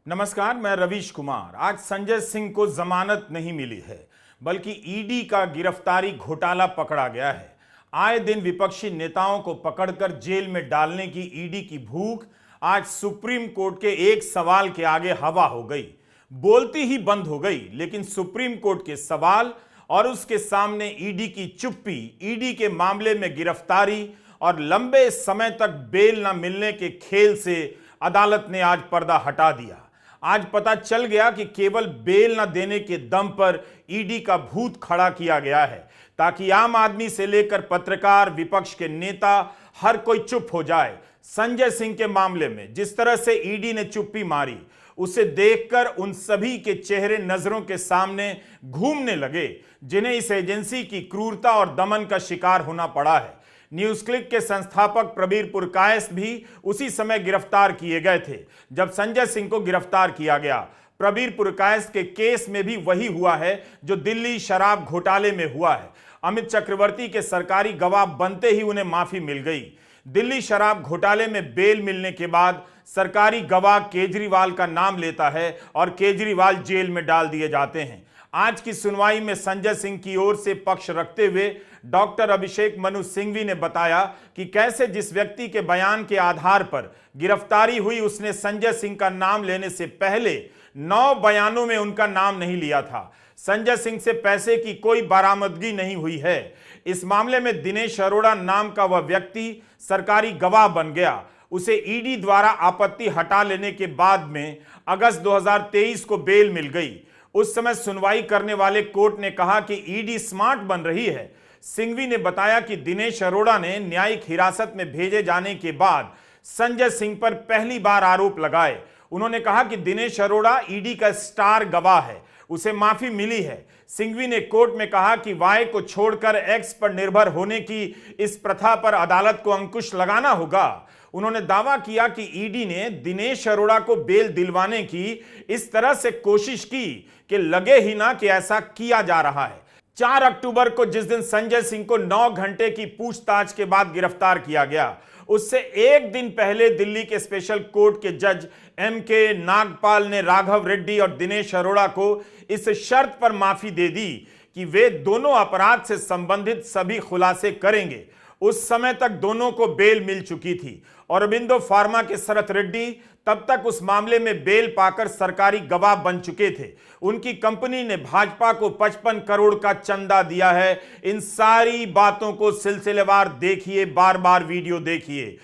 नमस्कार, मैं रवीश कुमार। आज संजय सिंह को जमानत नहीं मिली है, बल्कि ईडी का गिरफ्तारी घोटाला पकड़ा गया है। आए दिन विपक्षी नेताओं को पकड़कर जेल में डालने की ईडी की भूख आज सुप्रीम कोर्ट के एक सवाल के आगे हवा हो गई। बोलती ही बंद हो गई, लेकिन सुप्रीम कोर्ट के सवाल और उसके सामने ईडी की चुप्पी, ईडी के मामले में गिरफ्तारी और लंबे समय तक बेल न मिलने के खेल से अदालत ने आज पर्दा हटा दिया। आज पता चल गया कि केवल बेल न देने के दम पर ईडी का भूत खड़ा किया गया है, ताकि आम आदमी से लेकर पत्रकार, विपक्ष के नेता, हर कोई चुप हो जाए। संजय सिंह के मामले में जिस तरह से ईडी ने चुप्पी मारी, उसे देखकर उन सभी के चेहरे नजरों के सामने घूमने लगे, जिन्हें इस एजेंसी की क्रूरता और दमन का शिकार होना पड़ा है। न्यूज क्लिक के संस्थापक प्रबीर पुरकायस्थ भी उसी समय गिरफ्तार किए गए थे जब संजय सिंह को गिरफ्तार किया गया। प्रबीर पुरकायस्थ के केस में भी वही हुआ है जो दिल्ली शराब घोटाले में हुआ है। अमित चक्रवर्ती के सरकारी गवाह बनते ही उन्हें माफी मिल गई। दिल्ली शराब घोटाले में बेल मिलने के बाद सरकारी गवाह केजरीवाल का नाम लेता है और केजरीवाल जेल में डाल दिए जाते हैं। आज की सुनवाई में संजय सिंह की ओर से पक्ष रखते हुए डॉक्टर अभिषेक मनु सिंघवी ने बताया कि कैसे जिस व्यक्ति के बयान के आधार पर गिरफ्तारी हुई, उसने संजय सिंह का नाम लेने से पहले 9 बयानों में उनका नाम नहीं लिया था। संजय सिंह से पैसे की कोई बरामदगी नहीं हुई है। इस मामले में दिनेश अरोड़ा नाम का वह व्यक्ति सरकारी गवाह बन गया। उसे ईडी द्वारा आपत्ति हटा लेने के बाद में अगस्त 2023 को बेल मिल गई। उस समय सुनवाई करने वाले कोर्ट ने कहा कि ईडी स्मार्ट बन रही है। सिंघवी ने बताया कि दिनेश अरोड़ा ने न्यायिक हिरासत में भेजे जाने के बाद संजय सिंह पर पहली बार आरोप लगाए। उन्होंने कहा कि दिनेश अरोड़ा ईडी का स्टार गवाह है, उसे माफी मिली है। सिंघवी ने कोर्ट में कहा कि वाई को छोड़कर एक्स पर निर्भर होने की इस प्रथा पर अदालत को अंकुश लगाना होगा। उन्होंने दावा किया कि ईडी ने दिनेश अरोड़ा को बेल दिलवाने की इस तरह से कोशिश की कि लगे ही ना कि ऐसा किया जा रहा है। 4 अक्टूबर को जिस दिन संजय सिंह को 9 घंटे की पूछताछ के बाद गिरफ्तार किया गया, उससे एक दिन पहले दिल्ली के स्पेशल कोर्ट के जज एम.के. नागपाल ने राघव रेड्डी और दिनेश अरोड़ा को इस शर्त पर माफी दे दी कि वे दोनों अपराध से संबंधित सभी खुलासे करेंगे। उस समय तक दोनों को बेल मिल चुकी थी। औरबिंदो फार्मा के शरत रेड्डी तब तक उस मामले में बेल पाकर सरकारी गवाह बन चुके थे। उनकी कंपनी ने भाजपा को 55 करोड़ का चंदा दिया है। इन सारी बातों को सिलसिलेवार देखिए, बार बार वीडियो देखिए।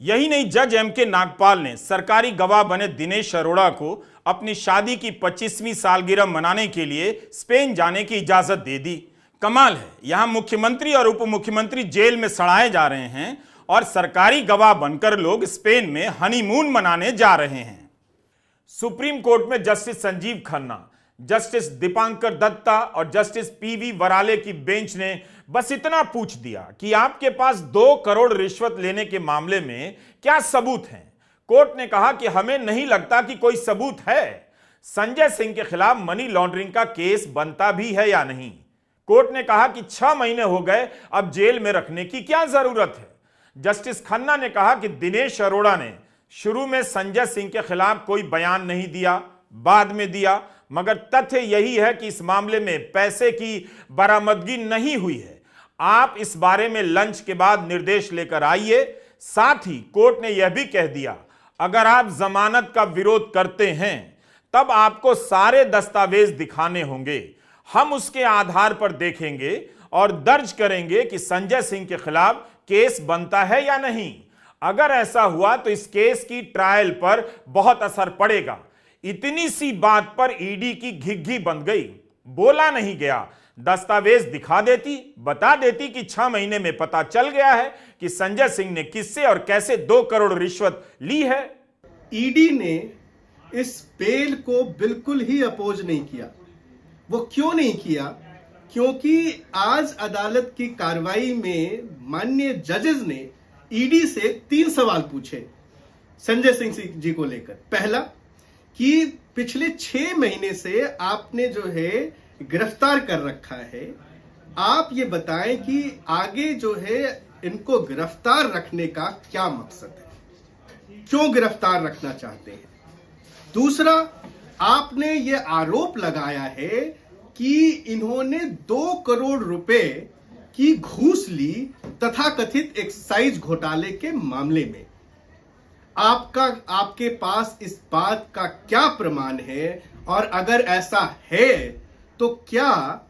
यही नहीं, जज एम.के. नागपाल ने सरकारी गवाह बने दिनेश अरोड़ा को अपनी शादी की 25वीं सालगिरह मनाने के लिए स्पेन जाने की इजाजत दे दी। कमाल है, यहां मुख्यमंत्री और उप मुख्यमंत्री जेल में सड़ाए जा रहे हैं और सरकारी गवाह बनकर लोग स्पेन में हनीमून मनाने जा रहे हैं। सुप्रीम कोर्ट में जस्टिस संजीव खन्ना, जस्टिस दीपांकर दत्ता और जस्टिस पी.वी. वराले की बेंच ने बस इतना पूछ दिया कि आपके पास 2 करोड़ रिश्वत लेने के मामले में क्या सबूत हैं। कोर्ट ने कहा कि हमें नहीं लगता कि कोई सबूत है। संजय सिंह के खिलाफ मनी लॉन्ड्रिंग का केस बनता भी है या नहीं। कोर्ट ने कहा कि 6 महीने हो गए, अब जेल में रखने की क्या जरूरत है। जस्टिस खन्ना ने कहा कि दिनेश अरोड़ा ने शुरू में संजय सिंह के खिलाफ कोई बयान नहीं दिया, बाद में दिया, मगर तथ्य यही है कि इस मामले में पैसे की बरामदगी नहीं हुई है। आप इस बारे में लंच के बाद निर्देश लेकर आइए। साथ ही कोर्ट ने यह भी कह दिया, अगर आप जमानत का विरोध करते हैं तब आपको सारे दस्तावेज दिखाने होंगे। हम उसके आधार पर देखेंगे और दर्ज करेंगे कि संजय सिंह के खिलाफ केस बनता है या नहीं। अगर ऐसा हुआ तो इस केस की ट्रायल पर बहुत असर पड़ेगा। इतनी सी बात पर ईडी की घिघी बंध गई। बोला नहीं गया, दस्तावेज दिखा देती, बता देती कि 6 महीने में पता चल गया है कि संजय सिंह ने किससे और कैसे 2 करोड़ रिश्वत ली है। ईडी ने इस बेल को बिल्कुल ही अपोज नहीं किया। वो क्यों नहीं किया? क्योंकि आज अदालत की कार्रवाई में माननीय जजेस ने ईडी से 3 सवाल पूछे संजय सिंह जी को लेकर। पहला कि पिछले 6 महीने से आपने जो है गिरफ्तार कर रखा है, आप ये बताएं कि आगे जो है इनको गिरफ्तार रखने का क्या मकसद है, क्यों गिरफ्तार रखना चाहते हैं। दूसरा, आपने ये आरोप लगाया है कि इन्होंने 2 करोड़ रुपए की घूस ली तथाकथित एक्साइज घोटाले के मामले में। आपके पास इस बात का क्या प्रमाण है? और अगर ऐसा है तो क्या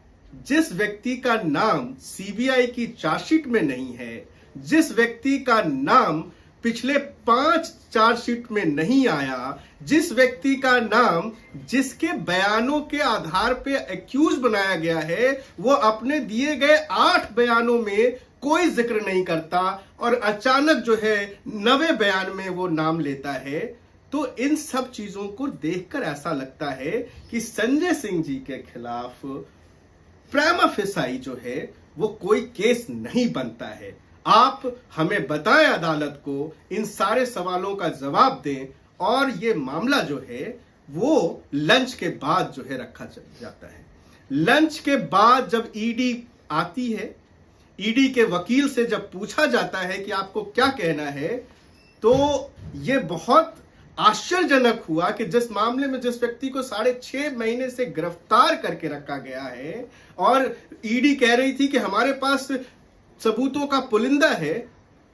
जिस व्यक्ति का नाम सीबीआई की चार्जशीट में नहीं है, जिस व्यक्ति का नाम पिछले 5 चार्जशीट में नहीं आया, जिस व्यक्ति का नाम जिसके बयानों के आधार पे एक्यूज बनाया गया है, वो अपने दिए गए 8 बयानों में कोई जिक्र नहीं करता और अचानक जो है 9वें बयान में वो नाम लेता है, तो इन सब चीजों को देखकर ऐसा लगता है कि संजय सिंह जी के खिलाफ प्रिमा फेसाई जो है वो कोई केस नहीं बनता है। आप हमें बताएं, अदालत को इन सारे सवालों का जवाब दें और ये मामला जो है वो लंच के बाद जो है रखा जाता है। लंच के बाद जब ईडी आती है, ईडी के वकील से जब पूछा जाता है कि आपको क्या कहना है, तो ये बहुत आश्चर्यजनक हुआ कि जिस मामले में जिस व्यक्ति को 6.5 महीने से गिरफ्तार करके रखा गया है और ईडी कह रही थी कि हमारे पास सबूतों का पुलिंदा है,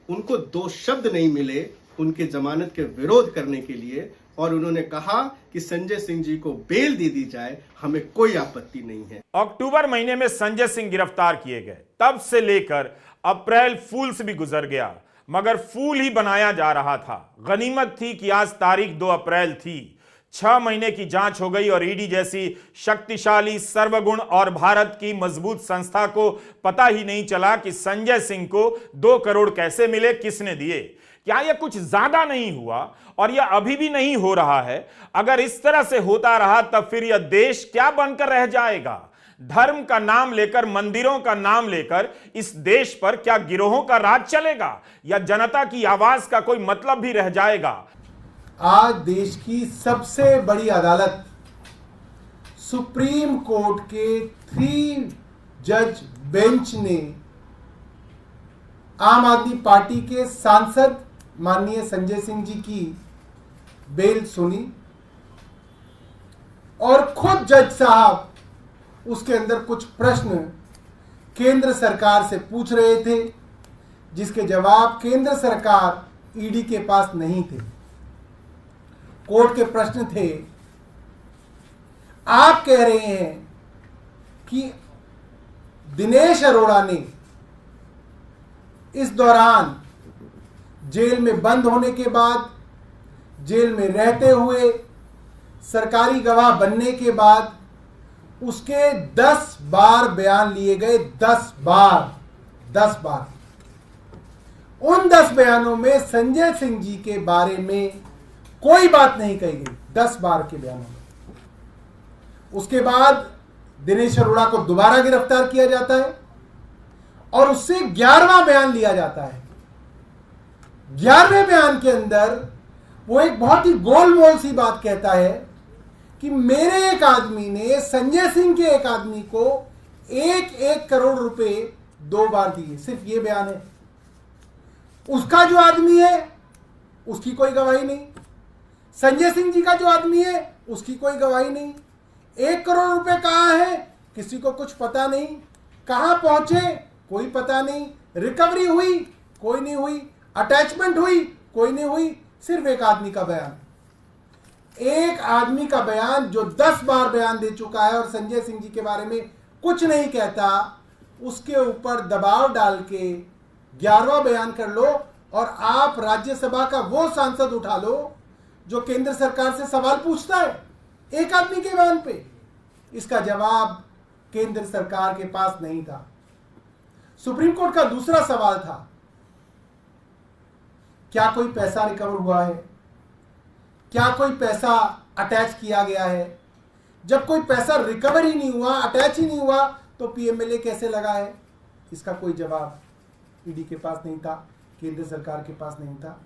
उनको 2 शब्द नहीं मिले उनके जमानत के विरोध करने के लिए, और उन्होंने कहा कि संजय सिंह जी को बेल दे दी जाए, हमें कोई आपत्ति नहीं है। अक्टूबर महीने में संजय सिंह गिरफ्तार किए गए, तब से लेकर अप्रैल फूल्स भी गुजर गया, मगर फूल ही बनाया जा रहा था। गनीमत थी कि आज तारीख 2 अप्रैल थी। 6 महीने की जांच हो गई और ईडी जैसी शक्तिशाली, सर्वगुण और भारत की मजबूत संस्था को पता ही नहीं चला कि संजय सिंह को 2 करोड़ कैसे मिले, किसने दिए। क्या यह कुछ ज्यादा नहीं हुआ? और यह अभी भी नहीं हो रहा है। अगर इस तरह से होता रहा तब फिर यह देश क्या बनकर रह जाएगा? धर्म का नाम लेकर, मंदिरों का नाम लेकर इस देश पर क्या गिरोहों का राज चलेगा, या जनता की आवाज का कोई मतलब भी रह जाएगा? आज देश की सबसे बड़ी अदालत सुप्रीम कोर्ट के 3 जज बेंच ने आम आदमी पार्टी के सांसद माननीय संजय सिंह जी की बेल सुनी और खुद जज साहब उसके अंदर कुछ प्रश्न केंद्र सरकार से पूछ रहे थे, जिसके जवाब केंद्र सरकार ईडी के पास नहीं थे। कोर्ट के प्रश्न थे, आप कह रहे हैं कि दिनेश अरोड़ा ने इस दौरान जेल में बंद होने के बाद, जेल में रहते हुए, सरकारी गवाह बनने के बाद उसके 10 बार बयान लिए गए। 10 बार। उन 10 बयानों में संजय सिंह जी के बारे में कोई बात नहीं कही गई। 10 बार के बयानों में। उसके बाद दिनेश अरोड़ा को दोबारा गिरफ्तार किया जाता है और उससे 11वां बयान लिया जाता है। 11वें बयान के अंदर वो एक बहुत ही गोलमोल सी बात कहता है कि मेरे एक आदमी ने संजय सिंह के एक आदमी को 1 करोड़ रुपए 2 बार दिए। सिर्फ ये बयान है। उसका जो आदमी है उसकी कोई गवाही नहीं, संजय सिंह जी का जो आदमी है उसकी कोई गवाही नहीं। 1 करोड़ रुपए कहां है किसी को कुछ पता नहीं, कहां पहुंचे कोई पता नहीं, रिकवरी हुई कोई नहीं हुई, अटैचमेंट हुई कोई नहीं हुई। सिर्फ एक आदमी का बयान, एक आदमी का बयान जो 10 बार बयान दे चुका है और संजय सिंह जी के बारे में कुछ नहीं कहता, उसके ऊपर दबाव डाल के 11वां बयान कर लो और आप राज्यसभा का वो सांसद उठा लो जो केंद्र सरकार से सवाल पूछता है एक आदमी के बयान पे। इसका जवाब केंद्र सरकार के पास नहीं था। सुप्रीम कोर्ट का दूसरा सवाल था, क्या कोई पैसा रिकवर हुआ है, क्या कोई पैसा अटैच किया गया है? जब कोई पैसा रिकवर ही नहीं हुआ, अटैच ही नहीं हुआ, तो पीएमएलए कैसे लगा है? इसका कोई जवाब ईडी के पास नहीं था, केंद्र सरकार के पास नहीं था।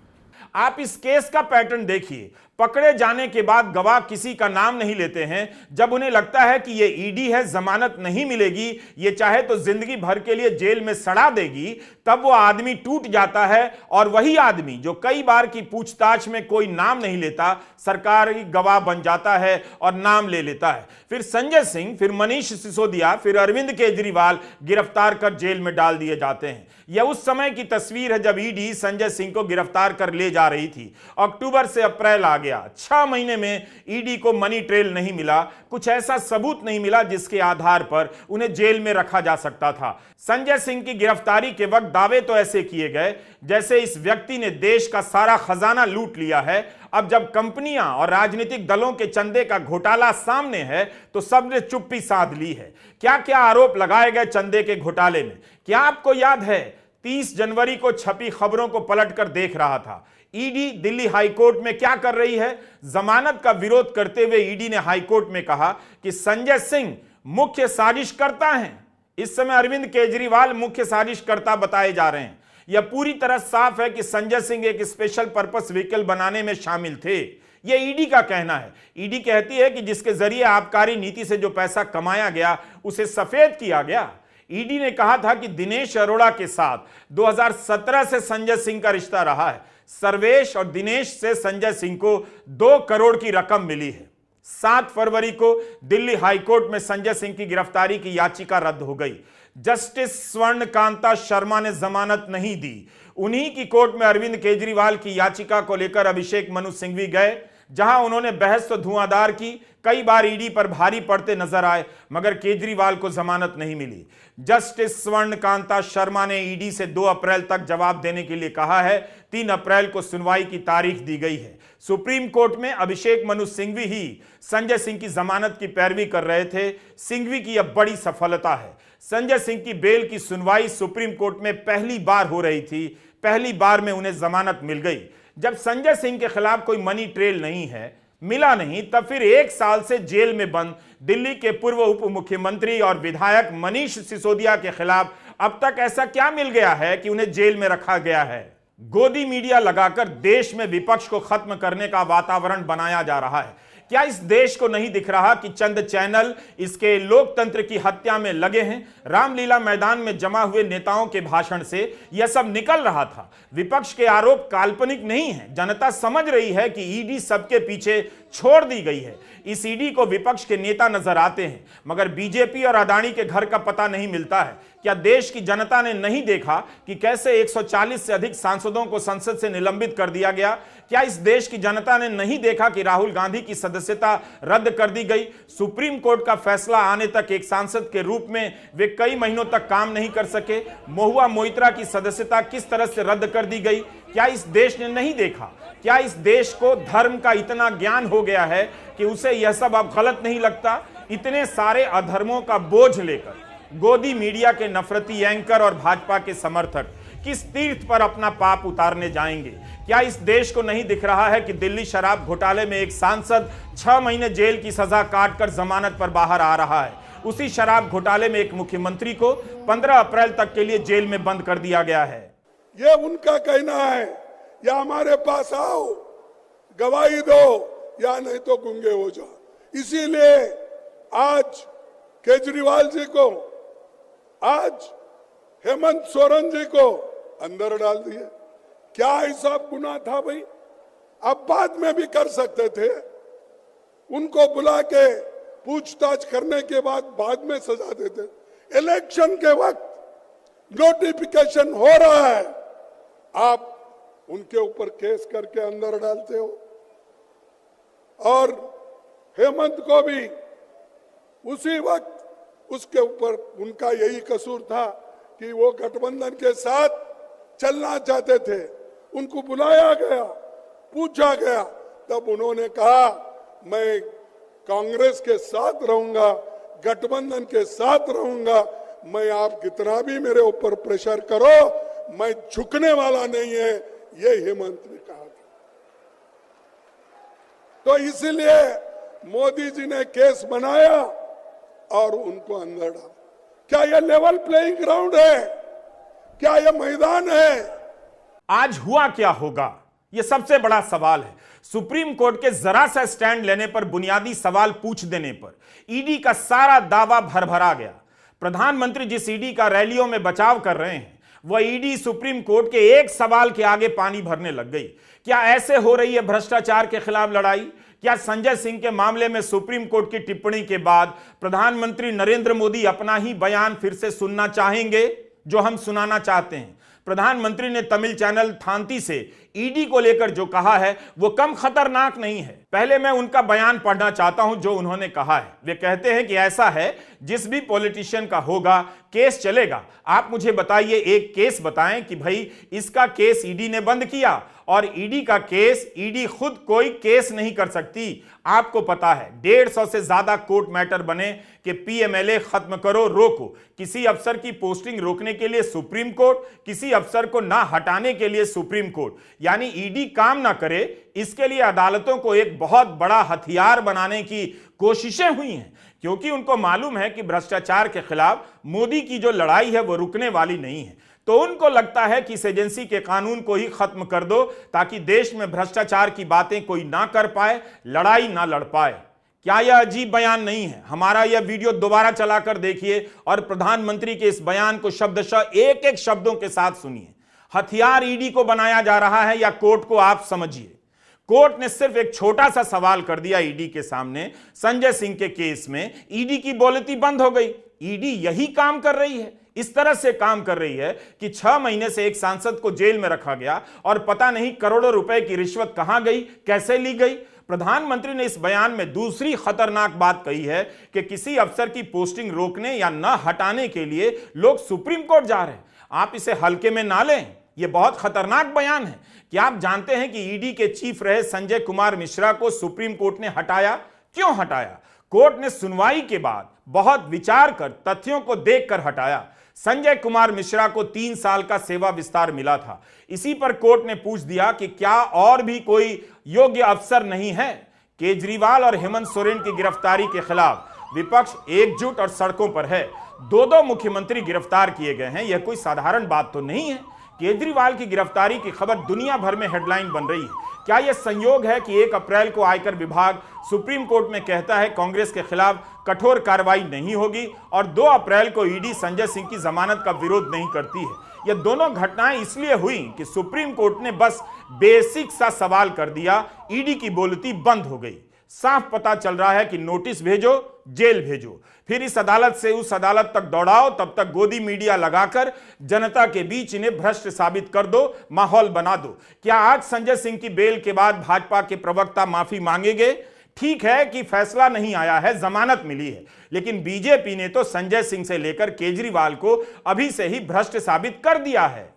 आप इस केस का पैटर्न देखिए। पकड़े जाने के बाद गवाह किसी का नाम नहीं लेते हैं। जब उन्हें लगता है कि ये ईडी है, जमानत नहीं मिलेगी, ये चाहे तो जिंदगी भर के लिए जेल में सड़ा देगी, तब वो आदमी टूट जाता है। और वही आदमी जो कई बार की पूछताछ में कोई नाम नहीं लेता, सरकारी गवाह बन जाता है और नाम ले लेता है। फिर संजय सिंह, फिर मनीष सिसोदिया, फिर अरविंद केजरीवाल गिरफ्तार कर जेल में डाल दिए जाते हैं। यह उस समय की तस्वीर है जब ईडी संजय सिंह को गिरफ्तार कर ले जा रही थी। अक्टूबर से अप्रैल आ गया, 6 महीने में ईडी को मनी ट्रेल नहीं मिला, कुछ ऐसा सबूत नहीं मिला जिसके आधार पर उन्हें जेल में रखा जा सकता था। संजय सिंह की गिरफ्तारी के वक्त दावे तो ऐसे किए गए जैसे इस व्यक्ति ने देश का सारा खजाना लूट लिया है। अब जब कंपनियां और राजनीतिक दलों के चंदे का घोटाला सामने है तो सबने चुप्पी साध ली है। क्या क्या आरोप लगाए गए चंदे के घोटाले में, क्या आपको याद है? 30 जनवरी को छपी खबरों को पलटकर देख रहा था। ईडी दिल्ली हाईकोर्ट में क्या कर रही है? जमानत का विरोध करते हुए ईडी ने हाईकोर्ट में कहा कि संजय सिंह मुख्य साजिशकर्ता हैं। इस समय अरविंद केजरीवाल मुख्य साजिशकर्ता बताए जा रहे हैं। यह पूरी तरह साफ है कि संजय सिंह एक स्पेशल पर्पस व्हीकल बनाने में शामिल थे। यह ईडी का कहना है। ईडी कहती है कि जिसके जरिए आबकारी नीति से जो पैसा कमाया गया उसे सफेद किया गया। ईडी ने कहा था कि दिनेश अरोड़ा के साथ 2017 से संजय सिंह का रिश्ता रहा है। सर्वेश और दिनेश से संजय सिंह को 2 करोड़ की रकम मिली है। 7 फरवरी को दिल्ली हाईकोर्ट में संजय सिंह की गिरफ्तारी की याचिका रद्द हो गई। जस्टिस स्वर्णकांता शर्मा ने जमानत नहीं दी। उन्हीं की कोर्ट में अरविंद केजरीवाल की याचिका को लेकर अभिषेक मनु सिंघवी गए, जहां उन्होंने बहस तो धुआंधार की, कई बार ईडी पर भारी पड़ते नजर आए, मगर केजरीवाल को जमानत नहीं मिली। जस्टिस स्वर्णकांता शर्मा ने ईडी से 2 अप्रैल तक जवाब देने के लिए कहा है। 3 अप्रैल को सुनवाई की तारीख दी गई है। सुप्रीम कोर्ट में अभिषेक मनु सिंघवी ही संजय सिंह की जमानत की पैरवी कर रहे थे। सिंघवी की यह बड़ी सफलता है। संजय सिंह की बेल की सुनवाई सुप्रीम कोर्ट में पहली बार हो रही थी। पहली बार में उन्हें जमानत मिल गई। जब संजय सिंह के खिलाफ कोई मनी ट्रेल नहीं है, मिला नहीं, तब फिर 1 साल से जेल में बंद दिल्ली के पूर्व उप मुख्यमंत्री और विधायक मनीष सिसोदिया के खिलाफ अब तक ऐसा क्या मिल गया है कि उन्हें जेल में रखा गया है? गोदी मीडिया लगाकर देश में विपक्ष को खत्म करने का वातावरण बनाया जा रहा है। क्या इस देश को नहीं दिख रहा कि चंद चैनल इसके लोकतंत्र की हत्या में लगे हैं? रामलीला मैदान में जमा हुए नेताओं के भाषण से यह सब निकल रहा था। विपक्ष के आरोप काल्पनिक नहीं है। जनता समझ रही है कि ईडी सबके पीछे छोड़ दी गई है। इस ईडी को विपक्ष के नेता नजर आते हैं, मगर बीजेपी और अदानी के घर का पता नहीं मिलता है। क्या देश की जनता ने नहीं देखा कि कैसे 140 से अधिक सांसदों को संसद से निलंबित कर दिया गया? क्या इस देश की जनता ने नहीं देखा कि राहुल गांधी की सदस्यता रद्द कर दी गई? सुप्रीम कोर्ट का फैसला आने तक एक सांसद के रूप में वे कई महीनों तक काम नहीं कर सके। महुआ मोइत्रा की सदस्यता किस तरह से रद्द कर दी गई? क्या इस देश ने नहीं देखा? क्या इस देश को धर्म का इतना ज्ञान हो गया है कि उसे यह सब अब गलत नहीं लगता? इतने सारे अधर्मों का बोझ लेकर गोदी मीडिया के नफरती एंकर और भाजपा के समर्थक किस तीर्थ पर अपना पाप उतारने जाएंगे? क्या इस देश को नहीं दिख रहा है कि दिल्ली शराब घोटाले में एक सांसद 6 महीने जेल की सजा काटकर जमानत पर बाहर आ रहा है? उसी शराब घोटाले में एक मुख्यमंत्री को 15 अप्रैल तक के लिए जेल में बंद कर दिया गया है। ये उनका कहना है, या हमारे पास आओ, गवाही दो, या नहीं तो गूंगे हो जाओ। इसीलिए आज केजरीवाल जी को, आज हेमंत सोरेन जी को अंदर डाल दिया। क्या ऐसा गुनाह था भाई? अब बाद में भी कर सकते थे। उनको बुला के पूछताछ करने के बाद में सजा देते। इलेक्शन के वक्त नोटिफिकेशन हो रहा है, आप उनके ऊपर केस करके अंदर डालते हो। और हेमंत को भी उसी वक्त उसके ऊपर उनका यही कसूर था कि वो गठबंधन के साथ चलना चाहते थे। उनको बुलाया गया, पूछा गया, तब उन्होंने कहा मैं कांग्रेस के साथ रहूंगा, गठबंधन के साथ रहूंगा, मैं आप कितना भी मेरे ऊपर प्रेशर करो, मैं झुकने वाला नहीं है, ये हेमंत ने कहा था। तो इसलिए मोदी जी ने केस बनाया और उनको अंदर डाला। क्या यह लेवल प्लेइंग ग्राउंड है? क्या यह मैदान है? आज हुआ क्या होगा? यह सबसे बड़ा सवाल है। सुप्रीम कोर्ट के जरा सा स्टैंड लेने पर, बुनियादी सवाल पूछ देने पर ईडी का सारा दावा भरभरा गया। प्रधानमंत्री जिस ईडी का रैलियों में बचाव कर रहे हैं, वह ईडी सुप्रीम कोर्ट के एक सवाल के आगे पानी भरने लग गई। क्या ऐसे हो रही है भ्रष्टाचार के खिलाफ लड़ाई? क्या संजय सिंह के मामले में सुप्रीम कोर्ट की टिप्पणी के बाद प्रधानमंत्री नरेंद्र मोदी अपना ही बयान फिर से सुनना चाहेंगे, जो हम सुनाना चाहते हैं? प्रधानमंत्री ने तमिल चैनल थांती से ईडी को लेकर जो कहा है वो कम खतरनाक नहीं है। पहले मैं उनका बयान पढ़ना चाहता हूं जो उन्होंने कहा है। वे कहते हैं कि ऐसा है, जिस भी पॉलिटिशियन का होगा केस चलेगा। आप मुझे बताइए, एक केस बताएं कि भाई इसका केस ईडी ने बंद किया, और ईडी का केस ईडी खुद कोई केस नहीं कर सकती। आपको पता है 150 से ज्यादा कोर्ट मैटर बने कि पीएमएलए खत्म करो, रोको। किसी अफसर की पोस्टिंग रोकने के लिए सुप्रीम कोर्ट, किसी अफसर को ना हटाने के लिए सुप्रीम कोर्ट। यानी ईडी काम ना करे, इसके लिए अदालतों को एक बहुत बड़ा हथियार बनाने की कोशिशें हुई हैं, क्योंकि उनको मालूम है कि भ्रष्टाचार के खिलाफ मोदी की जो लड़ाई है वो रुकने वाली नहीं है। तो उनको लगता है कि इस एजेंसी के कानून को ही खत्म कर दो, ताकि देश में भ्रष्टाचार की बातें कोई ना कर पाए, लड़ाई ना लड़ पाए। क्या यह अजीब बयान नहीं है? हमारा यह वीडियो दोबारा चलाकर देखिए और प्रधानमंत्री के इस बयान को शब्दशः एक एक शब्दों के साथ सुनिए। हथियार ईडी को बनाया जा रहा है या कोर्ट को? आप समझिए। कोर्ट ने सिर्फ एक छोटा सा सवाल कर दिया ईडी के सामने। संजय सिंह के केस में ईडी की बोलती बंद हो गई। ईडी यही काम कर रही है, इस तरह से काम कर रही है कि 6 महीने से एक सांसद को जेल में रखा गया और पता नहीं करोड़ों रुपए की रिश्वत कहां गई, कैसे ली गई। प्रधानमंत्री ने इस बयान में दूसरी खतरनाक बात कही है कि किसी अफसर की पोस्टिंग रोकने या न हटाने के लिए लोग सुप्रीम कोर्ट जा रहे हैं। आप इसे हल्के में ना लें, यह बहुत खतरनाक बयान है। क्या आप जानते हैं कि ईडी के चीफ रहे संजय कुमार मिश्रा को सुप्रीम कोर्ट ने हटाया? क्यों हटाया? कोर्ट ने सुनवाई के बाद बहुत विचार कर, तथ्यों को देखकर हटाया। संजय कुमार मिश्रा को 3 साल का सेवा विस्तार मिला था। इसी पर कोर्ट ने पूछ दिया कि क्या और भी कोई योग्य अफसर नहीं है? केजरीवाल और हेमंत सोरेन की गिरफ्तारी के खिलाफ विपक्ष एकजुट और सड़कों पर है। 2 मुख्यमंत्री गिरफ्तार किए गए हैं, यह कोई साधारण बात तो नहीं है। केजरीवाल की गिरफ्तारी की खबर दुनिया भर में हेडलाइन बन रही है। क्या यह संयोग है कि 1 अप्रैल को आयकर विभाग सुप्रीम कोर्ट में कहता है कांग्रेस के खिलाफ कठोर कार्रवाई नहीं होगी, और 2 अप्रैल को ईडी संजय सिंह की जमानत का विरोध नहीं करती है? यह दोनों घटनाएं इसलिए हुई कि सुप्रीम कोर्ट ने बस बेसिक सा सवाल कर दिया, ईडी की बोलती बंद हो गई। साफ पता चल रहा है कि नोटिस भेजो, जेल भेजो, फिर इस अदालत से उस अदालत तक दौड़ाओ, तब तक गोदी मीडिया लगाकर जनता के बीच इन्हें भ्रष्ट साबित कर दो, माहौल बना दो। क्या आज संजय सिंह की बेल के बाद भाजपा के प्रवक्ता माफी मांगेंगे? ठीक है कि फैसला नहीं आया है, जमानत मिली है, लेकिन बीजेपी ने तो संजय सिंह से लेकर केजरीवाल को अभी से ही भ्रष्ट साबित कर दिया है।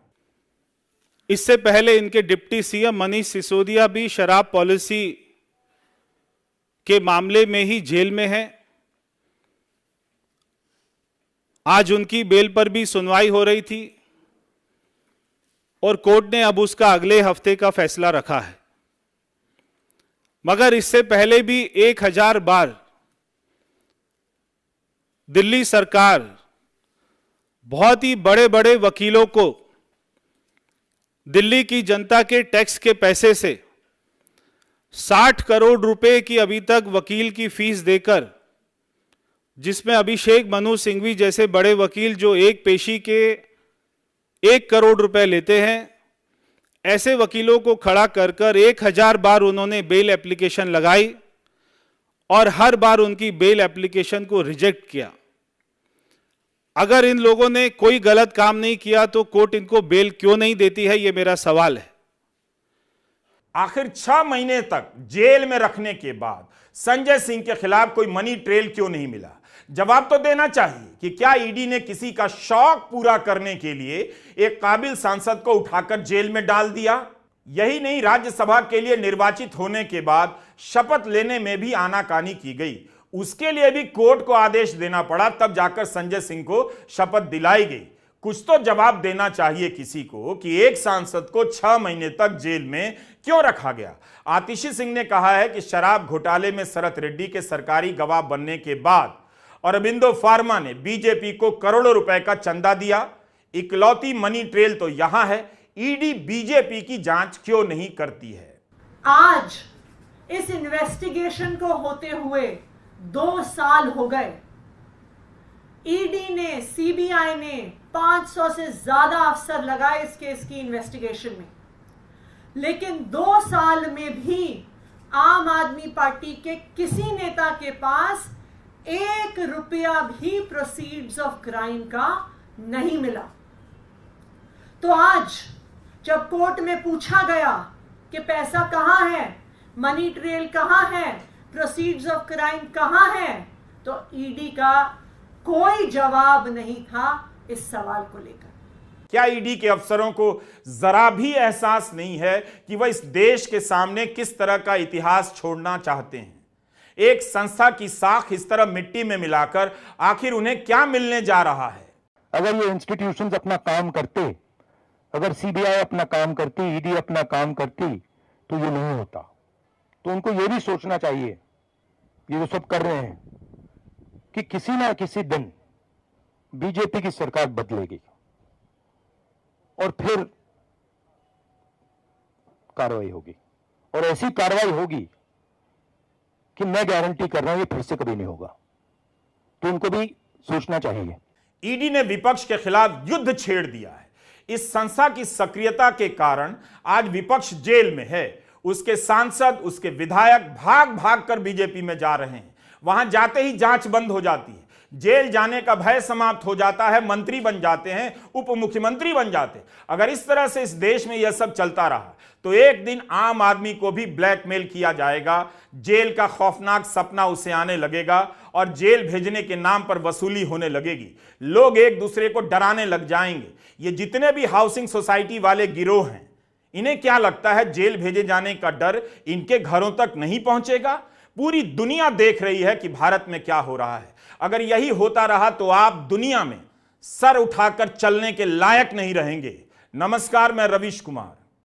इससे पहले इनके डिप्टी सीएम मनीष सिसोदिया भी शराब पॉलिसी के मामले में ही जेल में हैं। आज उनकी बेल पर भी सुनवाई हो रही थी और कोर्ट ने अब उसका अगले हफ्ते का फैसला रखा है। मगर इससे पहले भी 1000 बार दिल्ली सरकार बहुत ही बड़े बड़े वकीलों को दिल्ली की जनता के टैक्स के पैसे से 60 करोड़ रुपए की अभी तक वकील की फीस देकर, जिसमें अभिषेक मनु सिंघवी जैसे बड़े वकील जो एक पेशी के 1 करोड़ रुपए लेते हैं, ऐसे वकीलों को खड़ा कर 1000 बार उन्होंने बेल एप्लीकेशन लगाई और हर बार उनकी बेल एप्लीकेशन को रिजेक्ट किया। अगर इन लोगों ने कोई गलत काम नहीं किया तो कोर्ट इनको बेल क्यों नहीं देती है, यह मेरा सवाल है। आखिर 6 महीने तक जेल में रखने के बाद संजय सिंह के खिलाफ कोई मनी ट्रेल क्यों नहीं मिला? जवाब तो देना चाहिए कि क्या ईडी ने किसी का शौक पूरा करने के लिए एक काबिल सांसद को उठाकर जेल में डाल दिया? यही नहीं, राज्यसभा के लिए निर्वाचित होने के बाद शपथ लेने में भी आनाकानी की गई। उसके लिए भी कोर्ट को आदेश देना पड़ा, तब जाकर संजय सिंह को शपथ दिलाई गई। कुछ तो जवाब देना चाहिए किसी को कि एक सांसद को 6 महीने तक जेल में क्यों रखा गया। आतिशी सिंह ने कहा है कि शराब घोटाले में शरत रेड्डी के सरकारी गवाह बनने के बाद अरबिंदो फार्मा ने बीजेपी को करोड़ों रुपए का चंदा दिया। इकलौती मनी ट्रेल तो यहां है। ईडी बीजेपी की जांच क्यों नहीं करती है? आज इस इन्वेस्टिगेशन को होते हुए 2 साल हो गए। ईडी ने, सीबीआई ने 500 से ज्यादा अफसर लगाए इस केस की इन्वेस्टिगेशन में, लेकिन 2 साल में भी आम आदमी पार्टी के किसी नेता के पास 1 रुपया भी प्रोसीड्स ऑफ क्राइम का नहीं मिला। तो आज जब कोर्ट में पूछा गया कि पैसा कहां है, मनी ट्रेल कहां है, प्रोसीड्स ऑफ क्राइम कहां है, तो ईडी का कोई जवाब नहीं था इस सवाल को लेकर। क्या ईडी के अफसरों को जरा भी एहसास नहीं है कि वह इस देश के सामने किस तरह का इतिहास छोड़ना चाहते हैं? एक संस्था की साख इस तरह मिट्टी में मिलाकर आखिर उन्हें क्या मिलने जा रहा है? अगर ये इंस्टीट्यूशंस अपना काम करते, अगर सीबीआई अपना काम करती, ईडी अपना काम करती, तो ये नहीं होता। तो उनको ये भी सोचना चाहिए, ये जो सब कर रहे हैं, कि किसी ना किसी दिन बीजेपी की सरकार बदलेगी और फिर कार्रवाई होगी, और ऐसी कार्रवाई होगी कि मैं गारंटी कर रहा हूं ये फिर से कभी नहीं होगा। तो उनको भी सोचना चाहिए। ईडी ने विपक्ष के खिलाफ युद्ध छेड़ दिया है। इस संस्था की सक्रियता के कारण आज विपक्ष जेल में है। उसके सांसद, उसके विधायक भाग भाग कर बीजेपी में जा रहे हैं। वहां जाते ही जांच बंद हो जाती है, जेल जाने का भय समाप्त हो जाता है, मंत्री बन जाते हैं, उप मुख्यमंत्री बन जाते हैं। अगर इस तरह से इस देश में यह सब चलता रहा तो एक दिन आम आदमी को भी ब्लैकमेल किया जाएगा, जेल का खौफनाक सपना उसे आने लगेगा और जेल भेजने के नाम पर वसूली होने लगेगी। लोग एक दूसरे को डराने लग जाएंगे। ये जितने भी हाउसिंग सोसाइटी वाले गिरोह हैं, इन्हें क्या लगता है जेल भेजे जाने का डर इनके घरों तक नहीं पहुंचेगा? पूरी दुनिया देख रही है कि भारत में क्या हो रहा है। अगर यही होता रहा तो आप दुनिया में सर उठाकर चलने के लायक नहीं रहेंगे। नमस्कार, मैं रवीश कुमार।